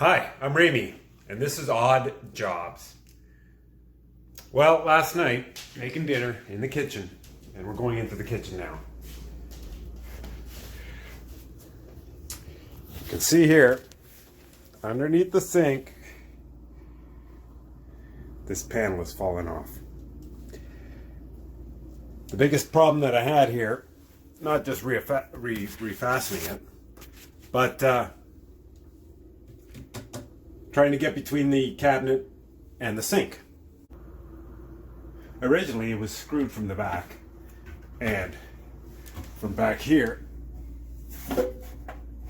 Hi, I'm Ramy, and this is Odd Jobs. Well, last night, making dinner in the kitchen, and we're going into the kitchen now. You can see here, underneath the sink, this panel has fallen off. The biggest problem that I had here, not just refastening it, but trying to get between the cabinet and the sink. Originally it was screwed from the back, and from back here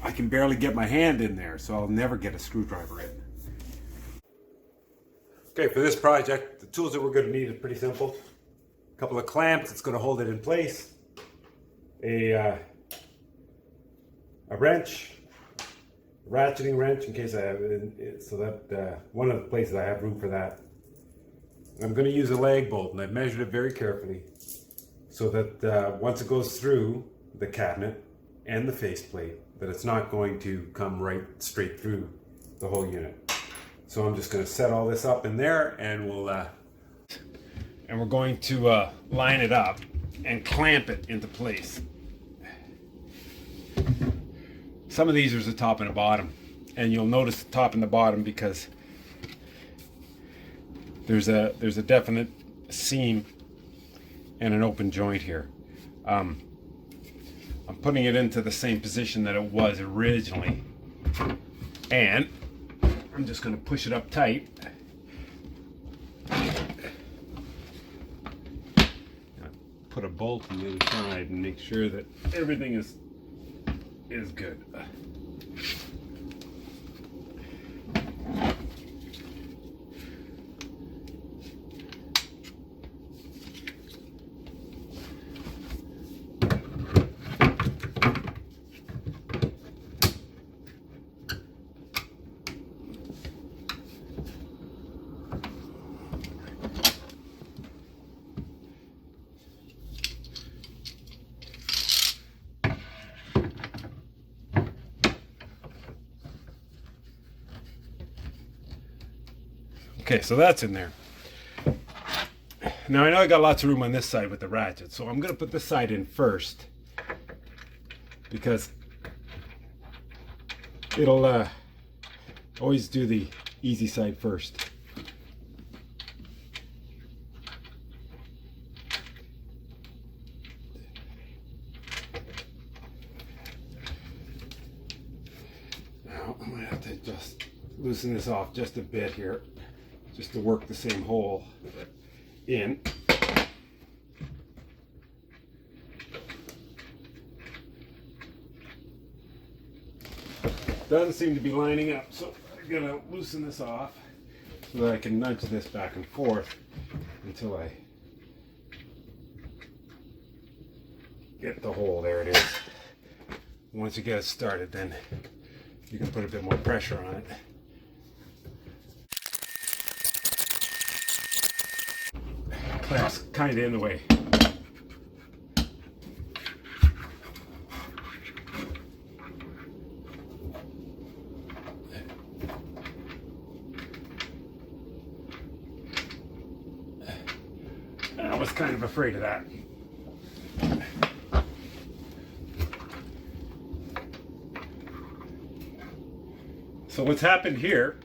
I can barely get my hand in there, so I'll never get a screwdriver in. Okay, for this project, the tools that we're going to need is pretty simple. A couple of clamps that's going to hold it in place, a wrench, ratcheting wrench in case I have it, so that one of the places I have room for that. I'm going to use a lag bolt, and I've measured it very carefully so that once it goes through the cabinet and the faceplate, that it's not going to come right straight through the whole unit. So I'm just going to set all this up in there, and we're going to line it up and clamp it into place. Some of these are the top and the bottom, and you'll notice the top and the bottom because there's a definite seam and an open joint here. I'm putting it into the same position that it was originally, and I'm just going to push it up tight. Put a bolt on the other side and make sure that everything is good. Okay, so that's in there. Now I know I got lots of room on this side with the ratchet, so I'm going to put this side in first because it'll always do the easy side first. Now I'm going to have to just loosen this off just a bit here, just to work the same hole in. Doesn't seem to be lining up, so I'm gonna loosen this off so that I can nudge this back and forth until I get the hole. There it is. Once you get it started, then you can put a bit more pressure on it. Clamp's kind of in the way. I was kind of afraid of that. So what's happened here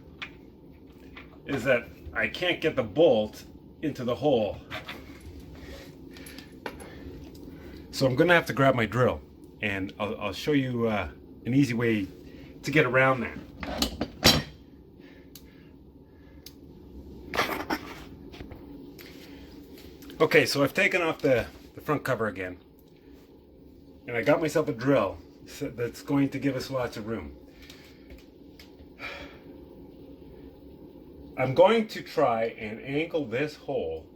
is that I can't get the bolt into the hole. So I'm gonna have to grab my drill, and I'll show you an easy way to get around that. Okay, so I've taken off the front cover again, and I got myself a drill that's going to give us lots of room. I'm going to try and angle this hole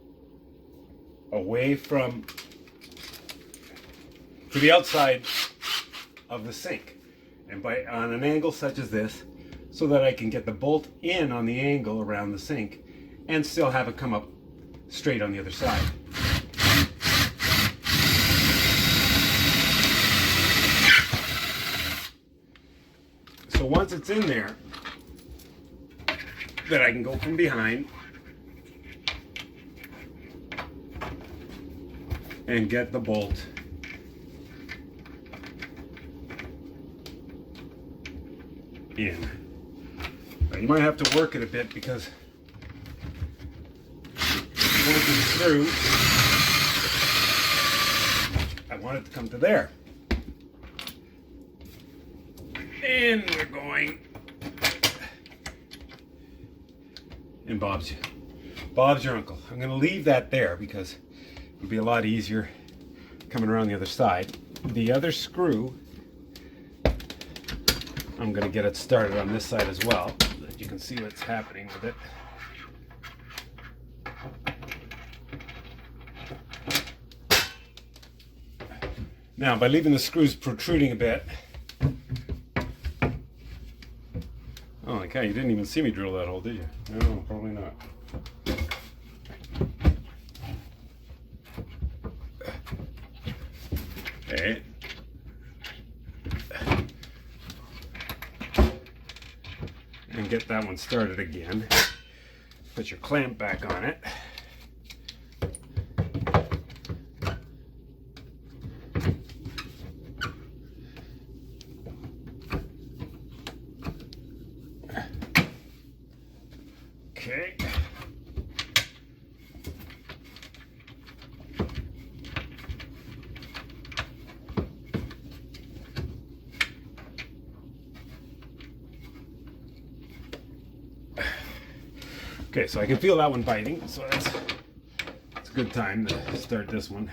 away from to the outside of the sink, and on an angle such as this, so that I can get the bolt in on the angle around the sink and still have it come up straight on the other side. So once it's in there, that I can go from behind and get the bolt in. Now, you might have to work it a bit because working through, I want it to come to there. And we're going. And Bob's your uncle. I'm going to leave that there because it'll be a lot easier coming around the other side. The other screw, I'm going to get it started on this side as well, so that you can see what's happening with it. Now, by leaving the screws protruding a bit, oh, okay, you didn't even see me drill that hole, did you? No, probably not. Okay. And get that one started again. Put your clamp back on it. Okay. Okay, so I can feel that one biting, so it's a good time to start this one.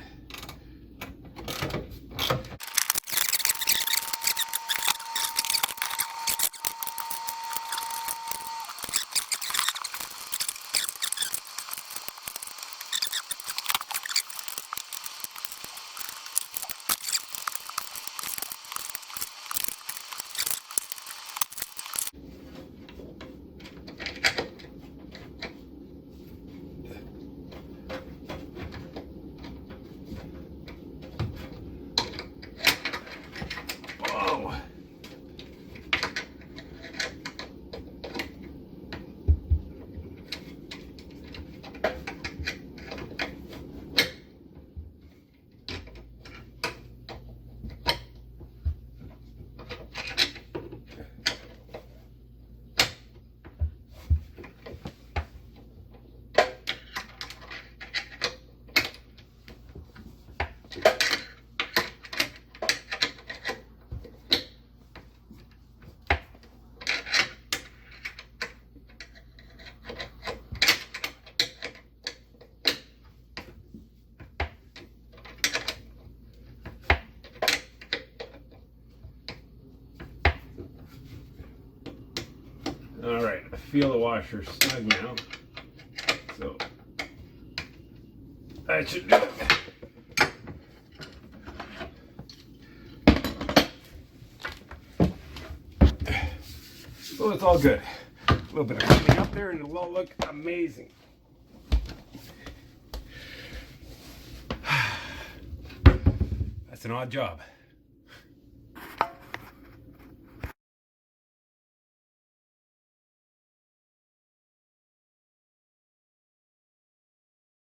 All right, I feel the washer snug now, so that should do it. So it's all good. A little bit of cleaning up there and it'll all look amazing. That's an odd job.